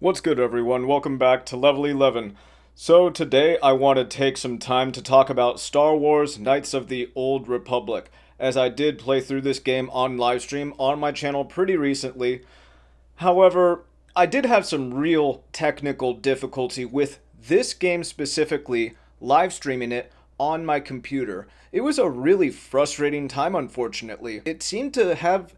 What's good, everyone? Welcome back to Level 11. So today I want to take some time to talk about Star Wars Knights of the Old Republic, as I did play through this game on livestream on my channel pretty recently. However, I did have some real technical difficulty with this game specifically, live streaming it on my computer. It was a really frustrating time, unfortunately. It seemed to have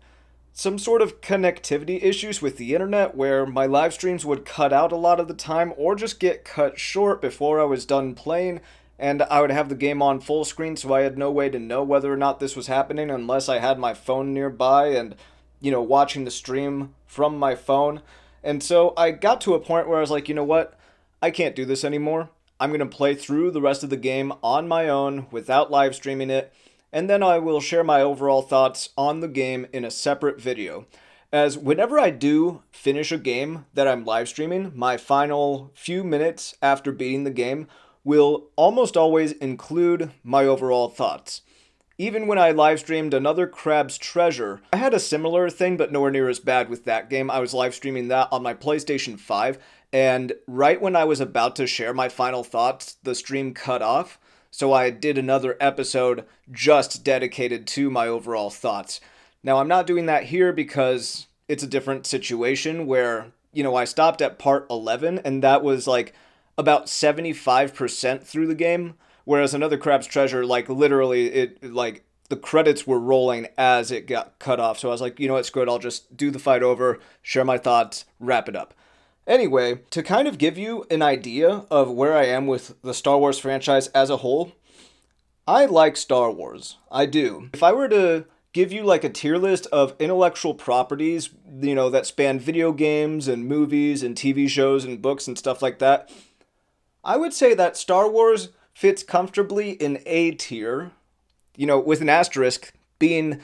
some sort of connectivity issues with the internet where my live streams would cut out a lot of the time or just get cut short before I was done playing, and I would have the game on full screen, so I had no way to know whether or not this was happening unless I had my phone nearby and, watching the stream from my phone. And so I got to a point where I was like, you know what? I can't do this anymore. I'm going to play through the rest of the game on my own without live streaming it, and then I will share my overall thoughts on the game in a separate video. As whenever I do finish a game that I'm live streaming, my final few minutes after beating the game will almost always include my overall thoughts. Even when I live streamed another Crab's Treasure, I had a similar thing, but nowhere near as bad with that game. I was live streaming that on my PlayStation 5, and right when I was about to share my final thoughts, the stream cut off. So I did another episode just dedicated to my overall thoughts. Now, I'm not doing that here because it's a different situation where, I stopped at part 11 and that was like about 75% through the game. Whereas another Crab's Treasure, literally, the credits were rolling as it got cut off. So I was like, it's good. I'll just do the fight over, share my thoughts, wrap it up. Anyway, to kind of give you an idea of where I am with the Star Wars franchise as a whole, I like Star Wars. I do. If I were to give you a tier list of intellectual properties, that span video games and movies and TV shows and books and stuff like that, I would say that Star Wars fits comfortably in A tier, with an asterisk being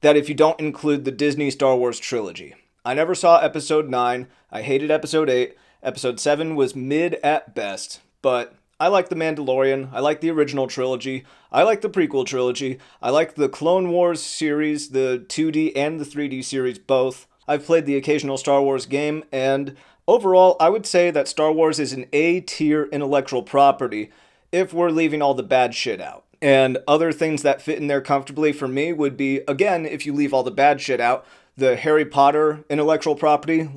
that if you don't include the Disney Star Wars trilogy. I never saw episode 9, I hated episode 8, episode 7 was mid at best, but I like The Mandalorian, I like the original trilogy, I like the prequel trilogy, I like the Clone Wars series, the 2D and the 3D series both. I've played the occasional Star Wars game, and overall I would say that Star Wars is an A-tier intellectual property if we're leaving all the bad shit out. And other things that fit in there comfortably for me would be, again, if you leave all the bad shit out, the Harry Potter intellectual property,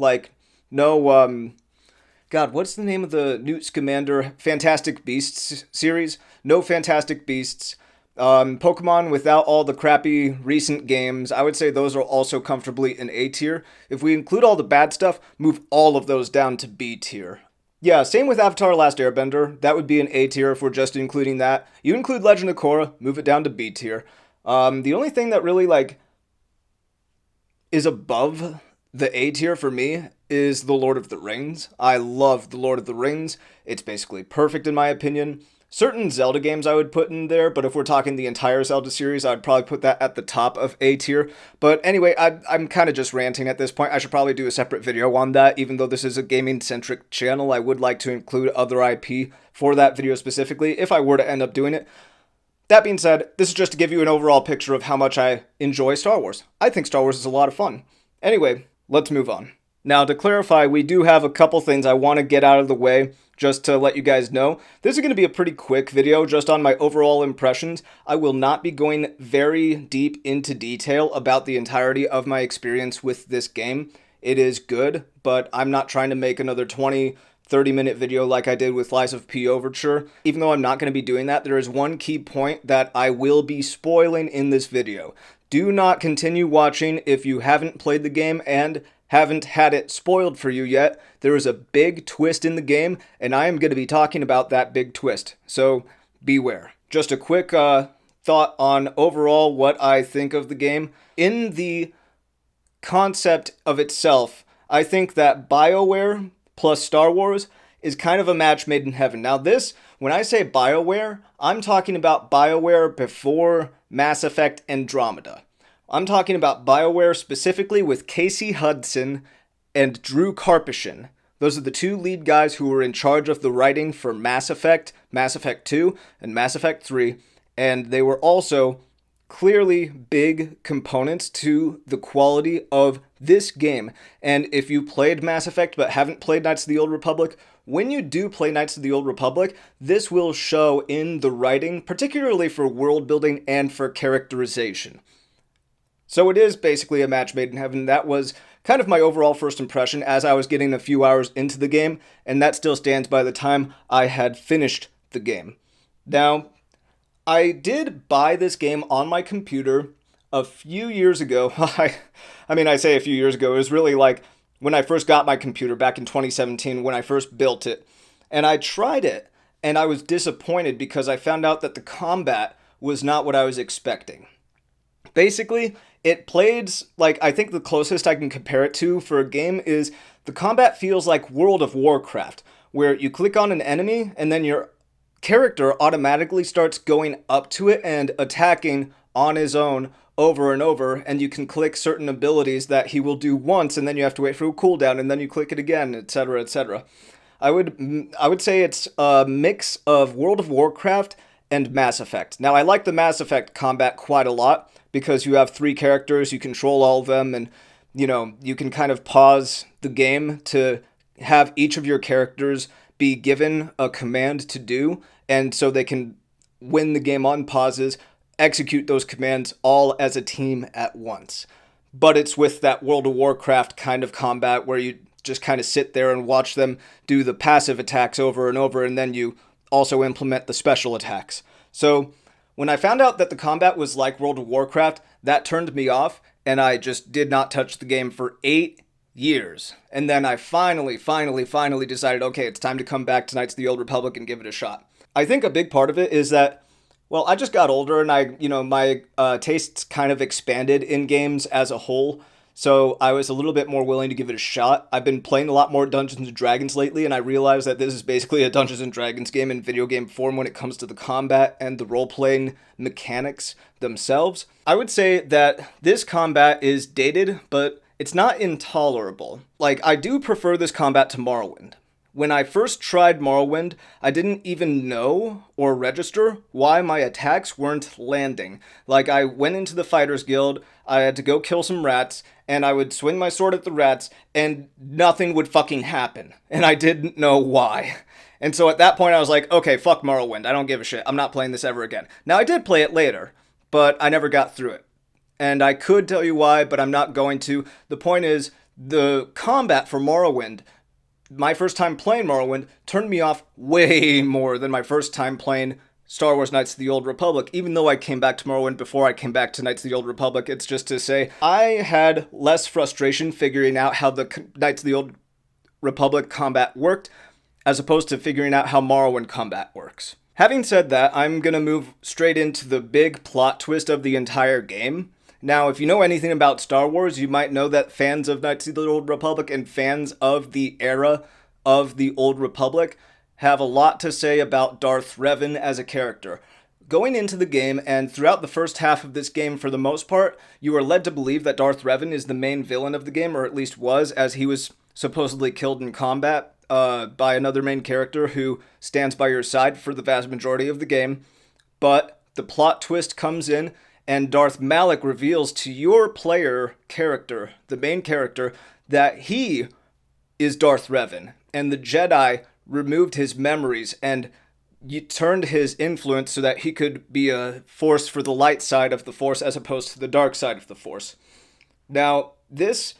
God, what's the name of the Newt Scamander Fantastic Beasts series? No Fantastic Beasts. Pokemon without all the crappy recent games, I would say those are also comfortably in A tier. If we include all the bad stuff, move all of those down to B tier. Yeah, same with Avatar Last Airbender. That would be an A tier if we're just including that. You include Legend of Korra, move it down to B tier. The only thing that really, is above the A tier for me is The Lord of the Rings. I love The Lord of the Rings. It's basically perfect in my opinion. Certain Zelda games I would put in there, but if we're talking the entire Zelda series, I'd probably put that at the top of A tier. But anyway, I'm kind of just ranting at this point. I should probably do a separate video on that. Even though this is a gaming-centric channel, I would like to include other IP for that video specifically, if I were to end up doing it. That being said, this is just to give you an overall picture of how much I enjoy Star Wars. I think Star Wars is a lot of fun. Anyway, let's move on. Now, to clarify, we do have a couple things I want to get out of the way, just to let you guys know. This is going to be a pretty quick video, just on my overall impressions. I will not be going very deep into detail about the entirety of my experience with this game. It is good, but I'm not trying to make another 30-minute video like I did with Lies of P Overture. Even though I'm not going to be doing that, there is one key point that I will be spoiling in this video. Do not continue watching if you haven't played the game and haven't had it spoiled for you yet. There is a big twist in the game, and I am going to be talking about that big twist. So beware. Just a quick thought on overall what I think of the game. In the concept of itself, I think that BioWare plus Star Wars is kind of a match made in heaven. Now this, when I say BioWare, I'm talking about BioWare before Mass Effect Andromeda. I'm talking about BioWare specifically with Casey Hudson and Drew Karpyshyn. Those are the two lead guys who were in charge of the writing for Mass Effect 2, and Mass Effect 3, and they were also clearly big components to the quality of this game. And if you played Mass Effect but haven't played Knights of the Old Republic, when you do play Knights of the Old Republic, this will show in the writing, particularly for world building and for characterization. So it is basically a match made in heaven. That was kind of my overall first impression as I was getting a few hours into the game, and that still stands by the time I had finished the game. Now, I did buy this game on my computer a few years ago. I say a few years ago. It was really like when I first got my computer back in 2017 when I first built it. And I tried it, and I was disappointed because I found out that the combat was not what I was expecting. Basically, it played like, I think the closest I can compare it to for a game is the combat feels like World of Warcraft, where you click on an enemy and then your character automatically starts going up to it and attacking on his own over and over, and you can click certain abilities that he will do once, and then you have to wait for a cooldown, and then you click it again, etc., etc. I would say it's a mix of World of Warcraft and Mass Effect. Now, I like the Mass Effect combat quite a lot because you have 3 characters, you control all of them, and you can kind of pause the game to have each of your characters be given a command to do, and so they can, when the game unpauses, execute those commands all as a team at once. But it's with that World of Warcraft kind of combat where you just kind of sit there and watch them do the passive attacks over and over, and then you also implement the special attacks. So when I found out that the combat was like World of Warcraft, that turned me off, and I just did not touch the game for 8 years. And then I finally decided, okay, it's time to come back to Knights of the Old Republic and give it a shot. I think a big part of it is that, well, I just got older and my tastes kind of expanded in games as a whole. So I was a little bit more willing to give it a shot. I've been playing a lot more Dungeons & Dragons lately, and I realized that this is basically a Dungeons & Dragons game in video game form when it comes to the combat and the role-playing mechanics themselves. I would say that this combat is dated, but it's not intolerable. Like, I do prefer this combat to Morrowind. When I first tried Morrowind, I didn't even know or register why my attacks weren't landing. Like, I went into the Fighters Guild, I had to go kill some rats, and I would swing my sword at the rats, and nothing would fucking happen. And I didn't know why. And so at that point I was like, okay, fuck Morrowind, I don't give a shit, I'm not playing this ever again. Now, I did play it later, but I never got through it. And I could tell you why, but I'm not going to. The point is, the combat for Morrowind, my first time playing Morrowind, turned me off way more than my first time playing Star Wars Knights of the Old Republic. Even though I came back to Morrowind before I came back to Knights of the Old Republic, it's just to say, I had less frustration figuring out how the Knights of the Old Republic combat worked, as opposed to figuring out how Morrowind combat works. Having said that, I'm gonna move straight into the big plot twist of the entire game. Now, if you know anything about Star Wars, you might know that fans of Knights of the Old Republic and fans of the era of the Old Republic have a lot to say about Darth Revan as a character. Going into the game, and throughout the first half of this game for the most part, you are led to believe that Darth Revan is the main villain of the game, or at least was, as he was supposedly killed in combat by another main character who stands by your side for the vast majority of the game. But the plot twist comes in, and Darth Malak reveals to your player character, the main character, that he is Darth Revan, and the Jedi removed his memories and turned his influence so that he could be a force for the light side of the Force as opposed to the dark side of the Force. Now, this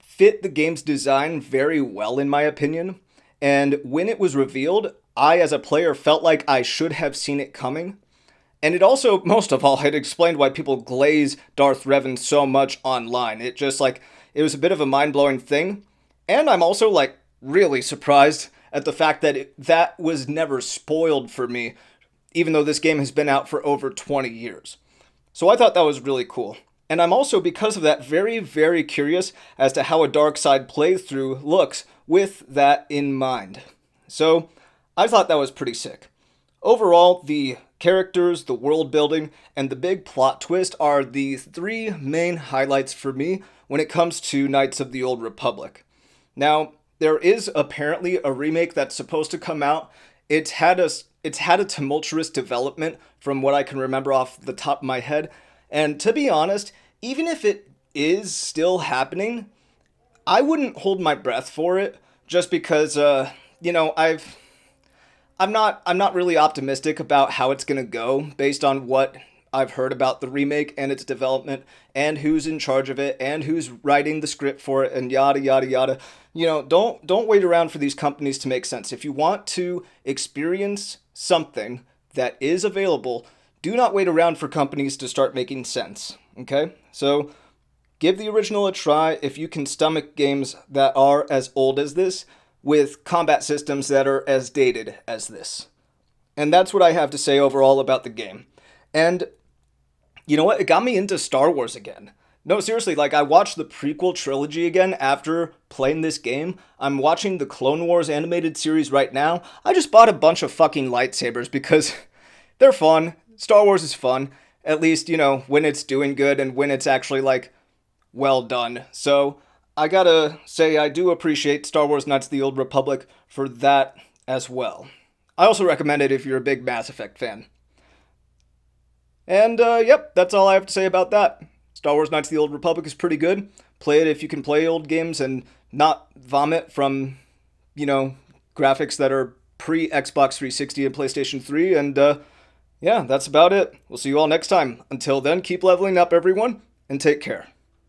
fit the game's design very well, in my opinion, and when it was revealed, I, as a player, felt like I should have seen it coming. And it also, most of all, had explained why people glaze Darth Revan so much online. It was a bit of a mind-blowing thing. And I'm also, really surprised at the fact that that was never spoiled for me, even though this game has been out for over 20 years. So I thought that was really cool. And I'm also, because of that, very, very curious as to how a dark side playthrough looks with that in mind. So I thought that was pretty sick. Overall, the characters, the world building, and the big plot twist are the 3 main highlights for me when it comes to Knights of the Old Republic. Now, there is apparently a remake that's supposed to come out it's had a tumultuous development from what I can remember off the top of my head. And to be honest, even if it is still happening, I wouldn't hold my breath for it just because you know, I'm not really optimistic about how it's going to go based on what I've heard about the remake and its development and who's in charge of it and who's writing the script for it and yada yada yada. You know, don't wait around for these companies to make sense. If you want to experience something that is available, do not wait around for companies to start making sense. Okay? So give the original a try if you can stomach games that are as old as this with combat systems that are as dated as this. And that's what I have to say overall about the game. And you know what? It got me into Star Wars again. No, seriously, like I watched the prequel trilogy again after playing this game. I'm watching the Clone Wars animated series right now. I just bought a bunch of fucking lightsabers because they're fun. Star Wars is fun. At least, you know, when it's doing good and when it's actually like well done. So I gotta say I do appreciate Star Wars Knights of the Old Republic for that as well. I also recommend it if you're a big Mass Effect fan. And, yep, that's all I have to say about that. Star Wars Knights of the Old Republic is pretty good. Play it if you can play old games and not vomit from, you know, graphics that are pre-Xbox 360 and PlayStation 3. And, yeah, that's about it. We'll see you all next time. Until then, keep leveling up, everyone, and take care.